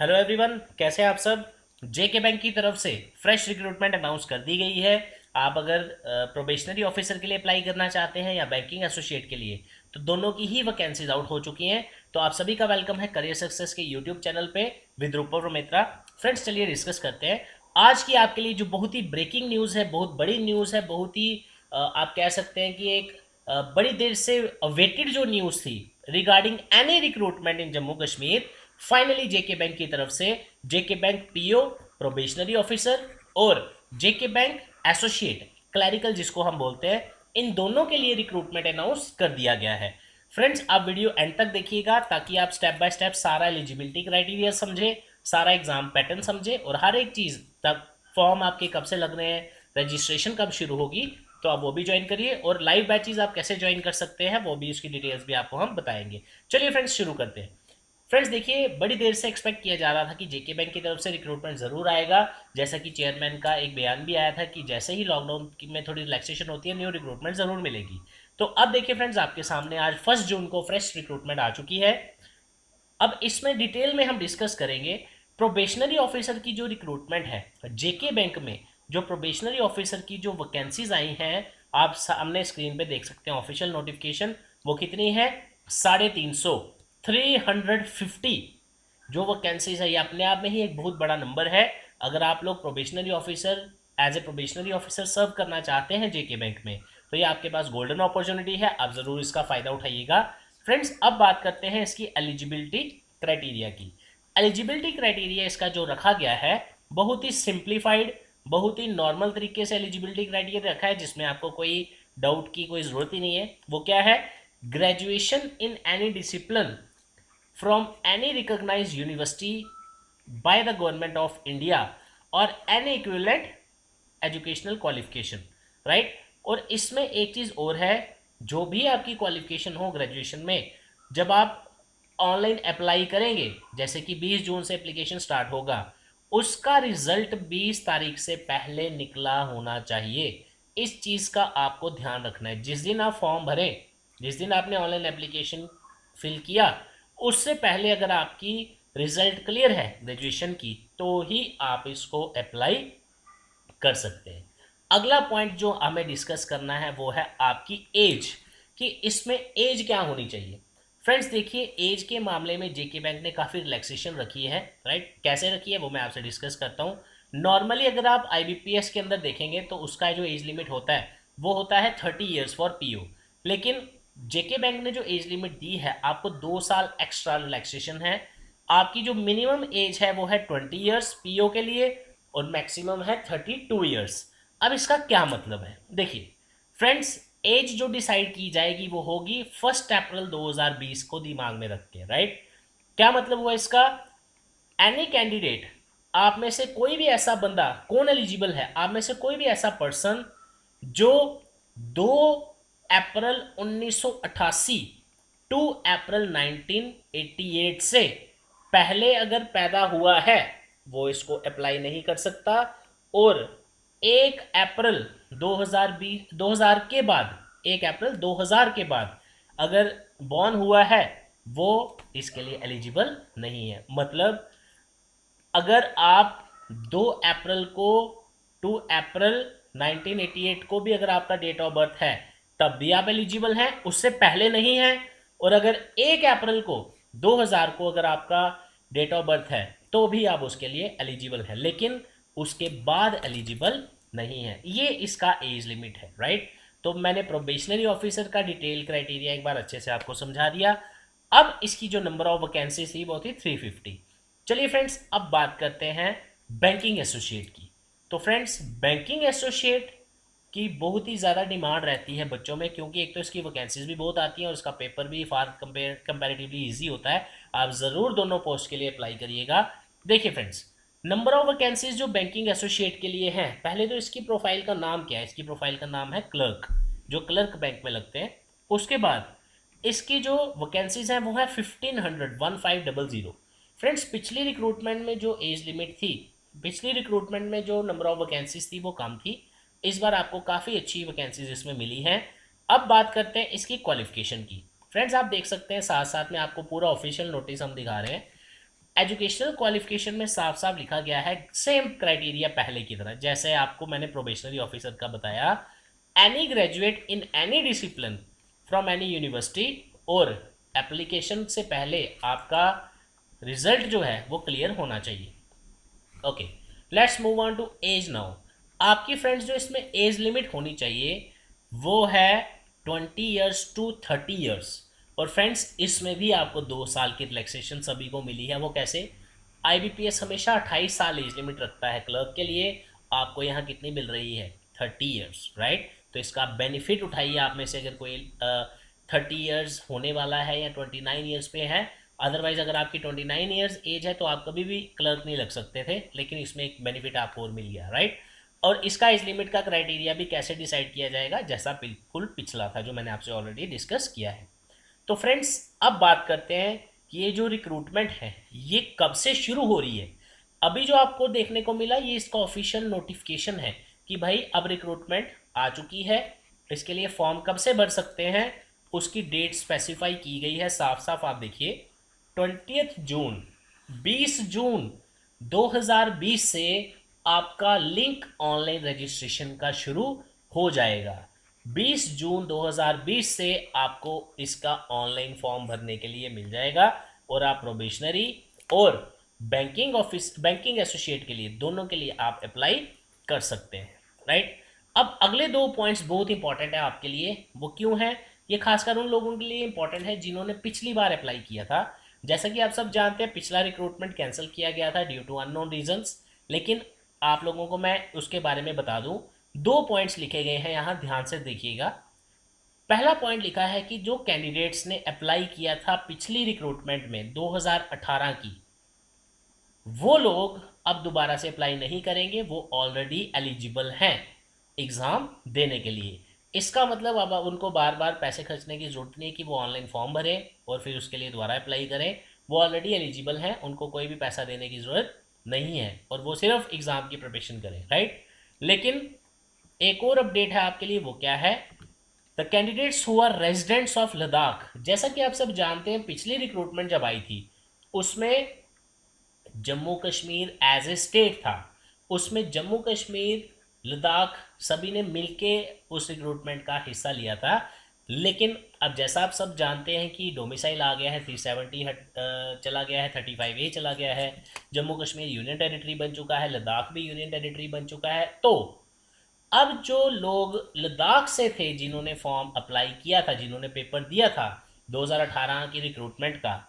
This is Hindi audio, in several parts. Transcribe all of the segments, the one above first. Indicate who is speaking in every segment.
Speaker 1: हेलो एवरीवन, कैसे हैं आप सब। जेके बैंक की तरफ से फ्रेश रिक्रूटमेंट अनाउंस कर दी गई है। आप अगर प्रोबेशनरी ऑफिसर के लिए अप्लाई करना चाहते हैं या बैंकिंग एसोसिएट के लिए, तो दोनों की ही वैकेंसीज आउट हो चुकी हैं। तो आप सभी का वेलकम है करियर सक्सेस के यूट्यूब चैनल पे विद रूपल मित्रा। फ्रेंड्स, चलिए डिस्कस करते हैं आज की आपके लिए जो बहुत ही ब्रेकिंग न्यूज़ है, बहुत बड़ी न्यूज़ है, बहुत ही आप कह सकते हैं कि एक बड़ी देर से अवेटेड जो न्यूज़ थी रिगार्डिंग एनी रिक्रूटमेंट इन जम्मू कश्मीर। फाइनली जेके बैंक की तरफ से जेके बैंक पीओ प्रोबेशनरी ऑफिसर और जेके बैंक एसोसिएट क्लैरिकल जिसको हम बोलते हैं, इन दोनों के लिए रिक्रूटमेंट अनाउंस कर दिया गया है। फ्रेंड्स, आप वीडियो एंड तक देखिएगा ताकि आप स्टेप बाय स्टेप सारा एलिजिबिलिटी क्राइटेरिया समझे, सारा एग्जाम पैटर्न समझे और हर एक चीज़ तक फॉर्म आपके कब से लगने हैं, रजिस्ट्रेशन कब शुरू होगी, तो आप वो भी ज्वाइन करिए और लाइव बैचेज आप कैसे ज्वाइन कर सकते हैं वो भी, उसकी डिटेल्स भी आपको हम बताएंगे। चलिए फ्रेंड्स, शुरू करते हैं। फ्रेंड्स देखिए, बड़ी देर से एक्सपेक्ट किया जा रहा था कि जेके बैंक की तरफ से रिक्रूटमेंट ज़रूर आएगा। जैसा कि चेयरमैन का एक बयान भी आया था कि जैसे ही लॉकडाउन में थोड़ी रिलैक्सेशन होती है, न्यू रिक्रूटमेंट ज़रूर मिलेगी। तो अब देखिए फ्रेंड्स, आपके सामने आज 1 जून को फ्रेश रिक्रूटमेंट आ चुकी है। अब इसमें डिटेल में हम डिस्कस करेंगे प्रोबेशनरी ऑफिसर की जो रिक्रूटमेंट है जेके बैंक में। जो प्रोबेशनरी ऑफिसर की जो वैकेंसीज आई हैं, आप सामने स्क्रीन पे देख सकते हैं ऑफिशियल नोटिफिकेशन। वो कितनी है? 350, 350 जो वैकेंसीज है। ये अपने आप में ही एक बहुत बड़ा नंबर है। अगर आप लोग probationary officer as a probationary officer serve करना चाहते हैं जेके बैंक में, तो ये आपके पास गोल्डन अपॉर्चुनिटी है, आप ज़रूर इसका फ़ायदा उठाइएगा। फ्रेंड्स, अब बात करते हैं इसकी एलिजिबिलिटी क्राइटेरिया की। एलिजिबिलिटी क्राइटेरिया इसका जो रखा गया है, बहुत ही सिंप्लीफाइड, बहुत ही नॉर्मल तरीके से एलिजिबिलिटी क्राइटेरिया रखा है, जिसमें आपको कोई डाउट की कोई ज़रूरत ही नहीं है। वो क्या है? Graduation in any discipline from any recognized university by the government of India or any equivalent educational qualification, right। और इसमें एक चीज़ और है, जो भी आपकी क्वालिफिकेशन हो ग्रेजुएशन में, जब आप ऑनलाइन अप्लाई करेंगे, जैसे कि 20 जून से एप्लीकेशन स्टार्ट होगा, उसका रिजल्ट 20 तारीख से पहले निकला होना चाहिए। इस चीज़ का आपको ध्यान रखना है। जिस दिन आप फॉर्म भरें, जिस दिन आपने ऑनलाइन एप्लीकेशन फिल किया, उससे पहले अगर आपकी रिजल्ट क्लियर है ग्रेजुएशन की, तो ही आप इसको अप्लाई कर सकते हैं। अगला पॉइंट जो हमें डिस्कस करना है वो है आपकी एज, कि इसमें एज क्या होनी चाहिए। फ्रेंड्स देखिए, एज के मामले में जेके बैंक ने काफ़ी रिलैक्सेशन रखी है, राइट। कैसे रखी है वो मैं आपसे डिस्कस करता हूँ। नॉर्मली अगर आप आईबीपीएस के अंदर देखेंगे तो उसका जो एज लिमिट होता है वो होता है 30 ईयर्स फॉर पीओ। लेकिन जेके बैंक ने जो एज लिमिट दी है, आपको 2 साल एक्स्ट्रा रिलैक्सेशन है। आपकी जो मिनिमम एज है वो है 20 ईयर्स पीओ के लिए और मैक्सिमम है 32 ईयर्स। अब इसका क्या मतलब है? देखिए फ्रेंड्स, एज जो डिसाइड की जाएगी वो होगी 1 अप्रैल 2020 को दिमाग में रख के, राइट। क्या मतलब हुआ इसका? एनी कैंडिडेट, आप में से कोई भी ऐसा बंदा, कौन एलिजिबल है, आप में से कोई भी ऐसा पर्सन जो 2 अप्रैल 1988 2 अप्रैल 1988 से पहले अगर पैदा हुआ है, वो इसको अप्लाई नहीं कर सकता। और 1 अप्रैल 2020 2000 के बाद, 1 अप्रैल 2000 के बाद अगर बॉर्न हुआ है, वो इसके लिए एलिजिबल नहीं है। मतलब अगर आप 2 अप्रैल को 2 अप्रैल 1988 को भी अगर आपका डेट ऑफ बर्थ है, तब भी आप एलिजिबल हैं, उससे पहले नहीं है। और अगर 1 अप्रैल को 2000 को अगर आपका डेट ऑफ बर्थ है, तो भी आप उसके लिए एलिजिबल हैं, लेकिन उसके बाद एलिजिबल नहीं है। ये इसका एज लिमिट है, राइट। तो मैंने प्रोबेशनरी ऑफिसर का डिटेल क्राइटेरिया एक बार अच्छे से आपको समझा दिया। अब इसकी जो नंबर ऑफ वैकेंसी थी वो थी 350। चलिए फ्रेंड्स, अब बात करते हैं बैंकिंग एसोसिएट की। तो फ्रेंड्स, बैंकिंग एसोसिएट की बहुत ही ज़्यादा डिमांड रहती है बच्चों में, क्योंकि एक तो इसकी वैकेंसीज भी बहुत आती हैं और इसका पेपर भी फार कंपेरेटिवली ईजी होता है। आप ज़रूर दोनों पोस्ट के लिए अप्लाई करिएगा। देखिए फ्रेंड्स, नंबर ऑफ वैकेंसीज जो बैंकिंग एसोसिएट के लिए हैं, पहले तो इसकी प्रोफाइल का नाम क्या है? इसकी प्रोफाइल का नाम है क्लर्क, जो क्लर्क बैंक में लगते हैं। उसके बाद इसकी जो वैकेंसीज हैं वो है 1500। फ्रेंड्स, पिछली रिक्रूटमेंट में जो एज लिमिट थी, पिछली रिक्रूटमेंट में जो नंबर ऑफ वैकेंसीज थी वो कम थी। इस बार आपको काफ़ी अच्छी वैकेंसीज इसमें मिली हैं। अब बात करते हैं इसकी क्वालिफिकेशन की। फ्रेंड्स, आप देख सकते हैं साथ साथ में आपको पूरा ऑफिशियल नोटिस हम दिखा रहे हैं। एजुकेशनल क्वालिफिकेशन में साफ साफ लिखा गया है सेम क्राइटेरिया पहले की तरह, जैसे आपको मैंने प्रोबेशनरी ऑफिसर का बताया, any graduate in any discipline from any university, और एप्लीकेशन से पहले आपका रिजल्ट जो है वो क्लियर होना चाहिए। Okay, let's move on to age now. आपकी फ्रेंड्स जो इसमें एज लिमिट होनी चाहिए वो है 20 ईयर्स टू 30 ईयर्स। और फ्रेंड्स इसमें भी आपको 2 साल की रिलैक्सेशन सभी को मिली है। वो कैसे? आईबीपीएस हमेशा 28 साल एज लिमिट रखता है क्लर्क के लिए, आपको यहाँ कितनी मिल रही है? 30 ईयर्स, राइट। तो इसका बेनिफिट उठाइए आप में से अगर कोई 30 ईयर्स होने वाला है या 29 ईयर्स पे है। अदरवाइज अगर आपकी 29 ईयर्स एज है तो आप कभी भी क्लर्क नहीं लग सकते थे, लेकिन इसमें एक बेनिफिट आपको और मिल गया, राइट। और इसका एज लिमिट का क्राइटेरिया भी कैसे डिसाइड किया जाएगा, जैसा बिल्कुल पिछला था जो मैंने आपसे ऑलरेडी डिस्कस किया है। तो फ्रेंड्स अब बात करते हैं कि ये जो रिक्रूटमेंट है ये कब से शुरू हो रही है। अभी जो आपको देखने को मिला ये इसका ऑफिशियल नोटिफिकेशन है कि भाई अब रिक्रूटमेंट आ चुकी है। इसके लिए फॉर्म कब से भर सकते हैं उसकी डेट स्पेसिफाई की गई है साफ साफ, आप देखिए 20 जून, 20 जून 2020 से आपका लिंक ऑनलाइन रजिस्ट्रेशन का शुरू हो जाएगा। 20 जून 2020 से आपको इसका ऑनलाइन फॉर्म भरने के लिए मिल जाएगा और आप प्रोबेशनरी और बैंकिंग एसोसिएट के लिए, दोनों के लिए आप अप्लाई कर सकते हैं, राइट। अब अगले 2 पॉइंट्स बहुत इंपॉर्टेंट है आपके लिए। वो क्यों है? ये खासकर उन लोगों के लिए इंपॉर्टेंट है जिन्होंने पिछली बार अप्लाई किया था। जैसा कि आप सब जानते हैं पिछला रिक्रूटमेंट कैंसिल किया गया था ड्यू टू अननोन रीजंस, लेकिन आप लोगों को मैं उसके बारे में बता दूं। 2 पॉइंट्स लिखे गए हैं यहाँ, ध्यान से देखिएगा। पहला पॉइंट लिखा है कि जो कैंडिडेट्स ने अप्लाई किया था पिछली रिक्रूटमेंट में 2018 की, वो लोग अब दोबारा से अप्लाई नहीं करेंगे, वो ऑलरेडी एलिजिबल हैं एग्ज़ाम देने के लिए। इसका मतलब अब उनको बार बार पैसे खर्चने की ज़रूरत नहीं है कि वो ऑनलाइन फॉर्म भरें और फिर उसके लिए दोबारा अप्लाई करें। वो ऑलरेडी एलिजिबल हैं, उनको कोई भी पैसा देने की ज़रूरत नहीं है और वो सिर्फ एग्ज़ाम की प्रिपरेशन करें, राइट। लेकिन एक और अपडेट है आपके लिए, वो क्या है? The candidates who are residents of Ladakh. जैसा कि आप सब जानते हैं पिछली रिक्रूटमेंट जब आई थी उसमें Jammu Kashmir as a state था, उसमें जम्मू कश्मीर लद्दाख सभी ने मिलके उस रिक्रूटमेंट का हिस्सा लिया था। लेकिन अब जैसा आप सब जानते हैं कि डोमिसाइल आ गया है, 370 चला गया है, 35A चला गया है, जम्मू कश्मीर यूनियन टेरिटरी बन चुका है, लद्दाख भी यूनियन टेरिटरी बन चुका है। तो अब जो लोग लद्दाख से थे जिन्होंने फॉर्म अप्लाई किया था, जिन्होंने पेपर दिया था 2018 की रिक्रूटमेंट का,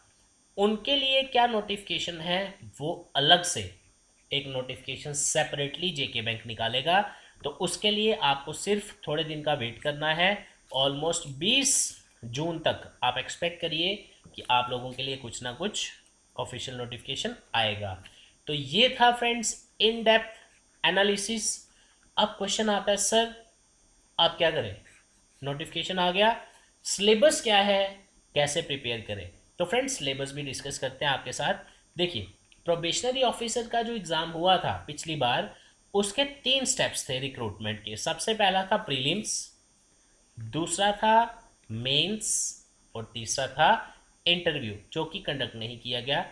Speaker 1: उनके लिए क्या नोटिफिकेशन है, वो अलग से एक नोटिफिकेशन सेपरेटली जेके बैंक निकालेगा। तो उसके लिए आपको सिर्फ थोड़े दिन का वेट करना है। ऑलमोस्ट 20 जून तक आप एक्सपेक्ट करिए कि आप लोगों के लिए कुछ ना कुछ ऑफिशियल नोटिफिकेशन आएगा। तो ये था फ्रेंड्स इन डेप्थ एनालिसिस। अब क्वेश्चन आता है सर आप क्या करें, नोटिफिकेशन आ गया, सिलेबस क्या है, कैसे प्रिपेयर करें? तो फ्रेंड्स सिलेबस भी डिस्कस करते हैं आपके साथ। देखिए प्रोबेशनरी ऑफिसर का जो एग्ज़ाम हुआ था पिछली बार, उसके 3 स्टेप्स थे रिक्रूटमेंट के। सबसे पहला था प्रीलिम्स, दूसरा था मेंस और तीसरा था इंटरव्यू, जो कि कंडक्ट नहीं किया गया।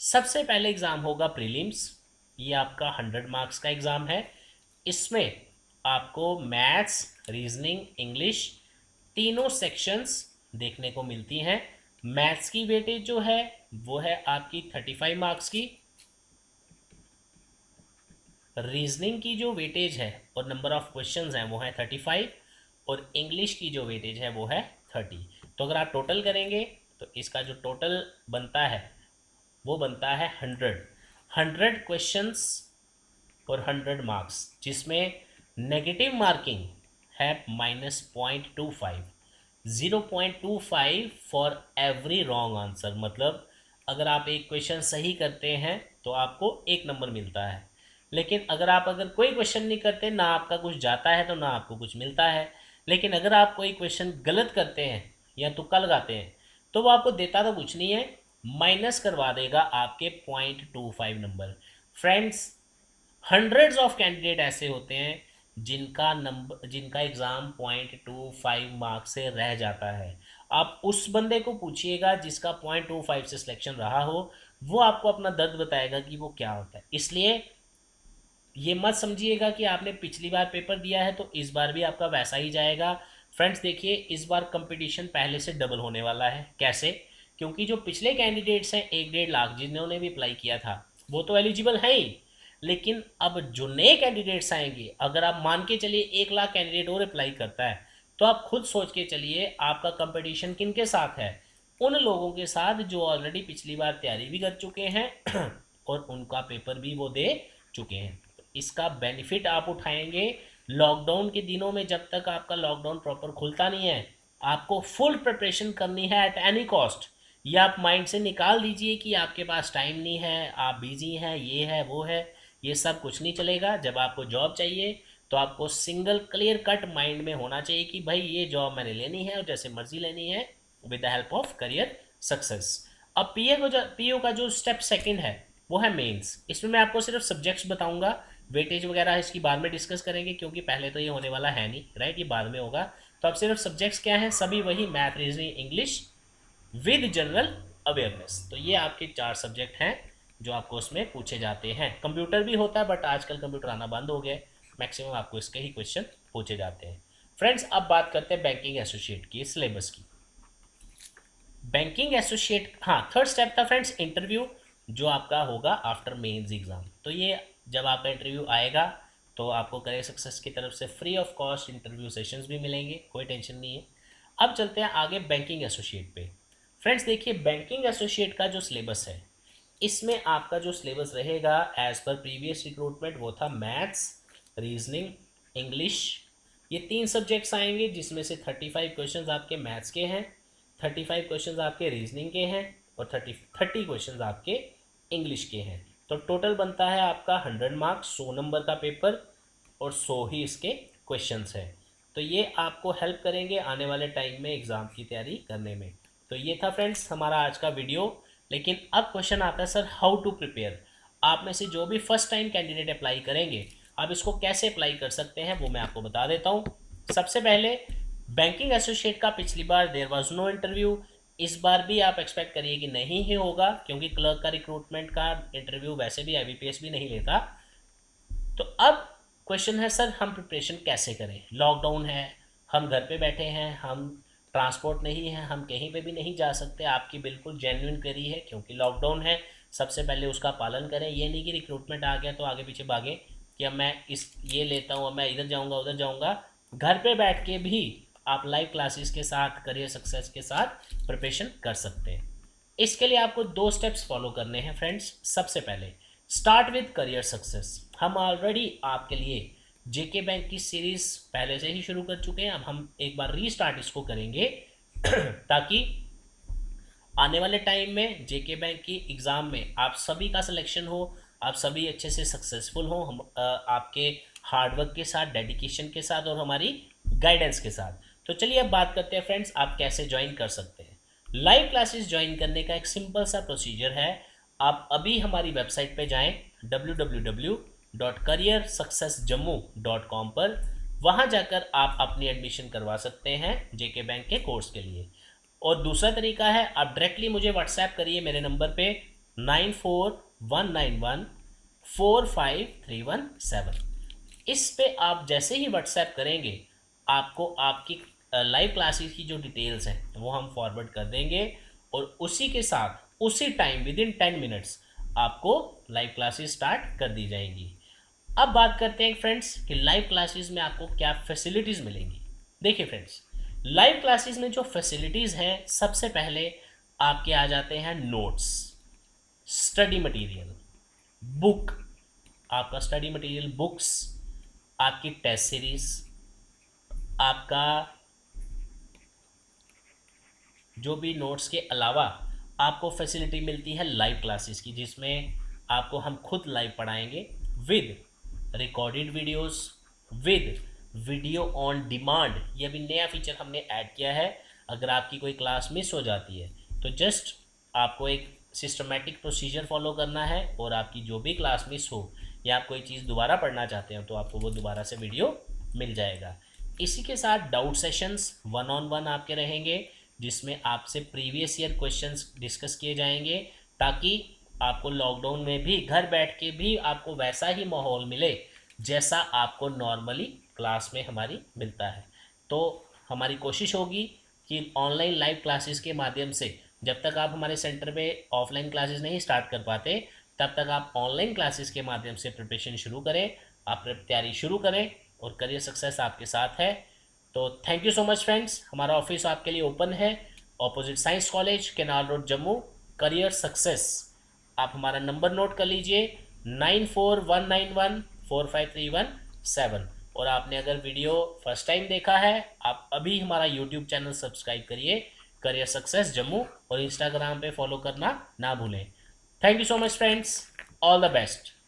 Speaker 1: सबसे पहले एग्ज़ाम होगा प्रीलिम्स, ये आपका 100 मार्क्स का एग्ज़ाम है। इसमें आपको मैथ्स, रीजनिंग, इंग्लिश तीनों सेक्शंस देखने को मिलती हैं। मैथ्स की वेटेज जो है वो है आपकी 35 मार्क्स की, रीजनिंग की जो वेटेज है और नंबर ऑफ क्वेश्चंस हैं वो है 35, और इंग्लिश की जो वेटेज है वो है 30। तो अगर आप टोटल करेंगे तो इसका जो टोटल बनता है वो बनता है 100 क्वेश्चंस और 100 मार्क्स, जिसमें नेगेटिव मार्किंग है -0.25, 0.25 फॉर एवरी रॉन्ग आंसर। मतलब अगर आप एक क्वेश्चन सही करते हैं तो आपको 1 नंबर मिलता है, लेकिन अगर कोई क्वेश्चन नहीं करते, ना आपका कुछ जाता है तो ना आपको कुछ मिलता है। लेकिन अगर आप कोई क्वेश्चन गलत करते हैं या तुक्का लगाते हैं तो वो आपको देता तो कुछ नहीं है, माइनस करवा देगा आपके 0.25 number. Friends hundreds of candidate ऐसे होते हैं जिनका एग्ज़ाम 0.25 मार्क्स से रह जाता है। आप उस बंदे को पूछिएगा जिसका 0.25 से सिलेक्शन रहा हो, वो आपको अपना दर्द बताएगा कि वो क्या होता है। इसलिए ये मत समझिएगा कि आपने पिछली बार पेपर दिया है तो इस बार भी आपका वैसा ही जाएगा। फ्रेंड्स देखिए, इस बार कंपटीशन पहले से डबल होने वाला है। कैसे? क्योंकि जो पिछले कैंडिडेट्स हैं 1-1.5 लाख जिन्होंने भी अप्लाई किया था वो तो एलिजिबल है ही, लेकिन अब जो नए कैंडिडेट्स आएंगे, अगर आप मान के चलिए 1 लाख कैंडिडेट और अप्लाई करता है, तो आप खुद सोच के चलिए आपका कंपटीशन किन के साथ है? उन लोगों के साथ जो ऑलरेडी पिछली बार तैयारी भी कर चुके हैं और उनका पेपर भी वो दे चुके हैं। इसका बेनिफिट आप उठाएंगे लॉकडाउन के दिनों में। जब तक आपका लॉकडाउन प्रॉपर खुलता नहीं है, आपको फुल प्रिपरेशन करनी है एट एनी कॉस्ट। ये आप माइंड से निकाल दीजिए कि आपके पास टाइम नहीं है, आप बिजी हैं, ये है वो है। ये सब कुछ नहीं चलेगा। जब आपको जॉब चाहिए तो आपको सिंगल क्लियर कट माइंड में होना चाहिए कि भाई ये जॉब मैंने लेनी है और जैसे मर्जी लेनी है, with the help of career success. अब पीओ का जो स्टेप सेकंड है वो है मेंस। इसमें मैं आपको सिर्फ सब्जेक्ट्स बताऊंगा, वेटेज वगैरह इसकी बाद में डिस्कस करेंगे क्योंकि पहले तो ये होने वाला है नहीं, राइट, ये बाद में होगा। तो अब सिर्फ सब्जेक्ट्स क्या हैं? सभी वही math, reasoning, English with general awareness. तो ये आपके 4 सब्जेक्ट हैं जो आपको उसमें पूछे जाते हैं। कंप्यूटर भी होता है बट आजकल कंप्यूटर आना बंद हो गया है, मैक्सिमम आपको इसके ही क्वेश्चन पूछे जाते हैं। फ्रेंड्स अब बात करते हैं बैंकिंग एसोसिएट की सिलेबस की। बैंकिंग एसोसिएट, हाँ, थर्ड स्टेप था फ्रेंड्स इंटरव्यू, जो आपका होगा आफ्टर मेंस एग्जाम। तो ये जब आपका इंटरव्यू आएगा तो आपको करियर सक्सेस की तरफ से free of cost interview sessions भी मिलेंगे, कोई टेंशन नहीं है। अब चलते हैं आगे बैंकिंग एसोसिएट पे। फ्रेंड्स देखिए, बैंकिंग एसोसिएट का जो सिलेबस है, इसमें आपका जो सिलेबस रहेगा एज पर प्रीवियस रिक्रूटमेंट वो था मैथ्स, रीजनिंग, इंग्लिश। ये 3 सब्जेक्ट्स आएंगे जिसमें से 35 क्वेश्चंस आपके मैथ्स के हैं, 35 क्वेश्चंस आपके रीजनिंग के हैं और 30 क्वेश्चंस आपके इंग्लिश के हैं। तो टोटल बनता है आपका 100 मार्क्स, 100 नंबर का पेपर और 100 ही इसके क्वेश्चंस हैं। तो ये आपको हेल्प करेंगे आने वाले टाइम में एग्ज़ाम की तैयारी करने में। तो ये था फ्रेंड्स हमारा आज का वीडियो। लेकिन अब क्वेश्चन आता है सर हाउ टू प्रिपेयर। आप में से जो भी फर्स्ट टाइम कैंडिडेट अप्लाई करेंगे, आप इसको कैसे अप्लाई कर सकते हैं वो मैं आपको बता देता हूँ। सबसे पहले बैंकिंग एसोसिएट का पिछली बार देयर वाज नो इंटरव्यू, इस बार भी आप एक्सपेक्ट करिए कि नहीं ही होगा क्योंकि क्लर्क का रिक्रूटमेंट का इंटरव्यू वैसे भी IBPS भी नहीं लेता। तो अब क्वेश्चन है सर हम प्रिपरेशन कैसे करें? लॉकडाउन है, हम घर पे बैठे हैं, हम ट्रांसपोर्ट नहीं है, हम कहीं पे भी नहीं जा सकते। आपकी बिल्कुल जेन्युइन क्वेरी है क्योंकि लॉकडाउन है, सबसे पहले उसका पालन करें। ये नहीं कि रिक्रूटमेंट आ गया तो आगे पीछे भागे कि अब मैं इस ये लेता हूँ, अब मैं इधर जाऊँगा उधर जाऊँगा। घर पे बैठ के भी आप लाइव क्लासेस के साथ करियर सक्सेस के साथ प्रिपरेशन कर सकते हैं। इसके लिए आपको 2 स्टेप्स फॉलो करने हैं फ्रेंड्स। सबसे पहले स्टार्ट विद करियर सक्सेस। हम ऑलरेडी आपके लिए जेके बैंक की सीरीज पहले से ही शुरू कर चुके हैं, अब हम एक बार रीस्टार्ट इसको करेंगे ताकि आने वाले टाइम में जेके बैंक की एग्ज़ाम में आप सभी का सिलेक्शन हो, आप सभी अच्छे से सक्सेसफुल हो, हम आपके हार्डवर्क के साथ, डेडिकेशन के साथ और हमारी गाइडेंस के साथ। तो चलिए अब बात करते हैं फ्रेंड्स आप कैसे ज्वाइन कर सकते हैं। लाइव क्लासेस ज्वाइन करने का एक सिंपल सा प्रोसीजर है। आप अभी हमारी वेबसाइट पे जाएं www.careersuccessjammu.com पर, वहाँ जाकर आप अपनी एडमिशन करवा सकते हैं जेके बैंक के कोर्स के लिए। और दूसरा तरीका है आप डायरेक्टली मुझे व्हाट्सएप करिए मेरे नंबर पे 9419145317। इस पे आप जैसे ही व्हाट्सएप करेंगे आपको आपकी लाइव क्लासेस की जो डिटेल्स हैं वो हम फॉरवर्ड कर देंगे और उसी के साथ उसी टाइम विद इन 10 मिनट्स आपको लाइव क्लासेस स्टार्ट कर दी जाएंगी। अब बात करते हैं फ्रेंड्स कि लाइव क्लासेस में आपको क्या फैसिलिटीज़ मिलेंगी। देखिए फ्रेंड्स, लाइव क्लासेस में जो फैसिलिटीज़ हैं, सबसे पहले आपके आ जाते हैं नोट्स, स्टडी मटेरियल, बुक, आपका स्टडी मटेरियल बुक्स, आपकी टेस्ट सीरीज, आपका जो भी नोट्स के अलावा आपको फैसिलिटी मिलती है लाइव क्लासेस की, जिसमें आपको हम खुद लाइव पढ़ाएंगे with recorded videos, with video on demand. ये अभी नया फीचर हमने ऐड किया है। अगर आपकी कोई क्लास मिस हो जाती है तो जस्ट आपको एक सिस्टमेटिक प्रोसीजर फॉलो करना है और आपकी जो भी क्लास मिस हो या आप कोई चीज़ दोबारा पढ़ना चाहते हो तो आपको वो दोबारा से वीडियो मिल जाएगा। इसी के साथ डाउट सेशंस 1-on-1 आपके रहेंगे जिसमें आपसे प्रीवियस ईयर क्वेश्चंस डिस्कस किए जाएंगे ताकि आपको लॉकडाउन में भी घर बैठ के भी आपको वैसा ही माहौल मिले जैसा आपको नॉर्मली क्लास में हमारी मिलता है। तो हमारी कोशिश होगी कि ऑनलाइन लाइव क्लासेस के माध्यम से, जब तक आप हमारे सेंटर में ऑफलाइन क्लासेस नहीं स्टार्ट कर पाते, तब तक आप ऑनलाइन क्लासेस के माध्यम से प्रिपरेशन शुरू करें, आप तैयारी शुरू करें और करियर सक्सेस आपके साथ है। तो thank you so much friends. हमारा ऑफिस आपके लिए ओपन है, opposite science college, canal road, Jammu. Career success. आप हमारा नंबर नोट कर लीजिए 9419145317। और आपने अगर वीडियो फर्स्ट टाइम देखा है, आप अभी हमारा यूट्यूब चैनल सब्सक्राइब करिए, करियर सक्सेस जम्मू, और इंस्टाग्राम पे फॉलो करना ना भूलें। Thank you so much friends, all the best.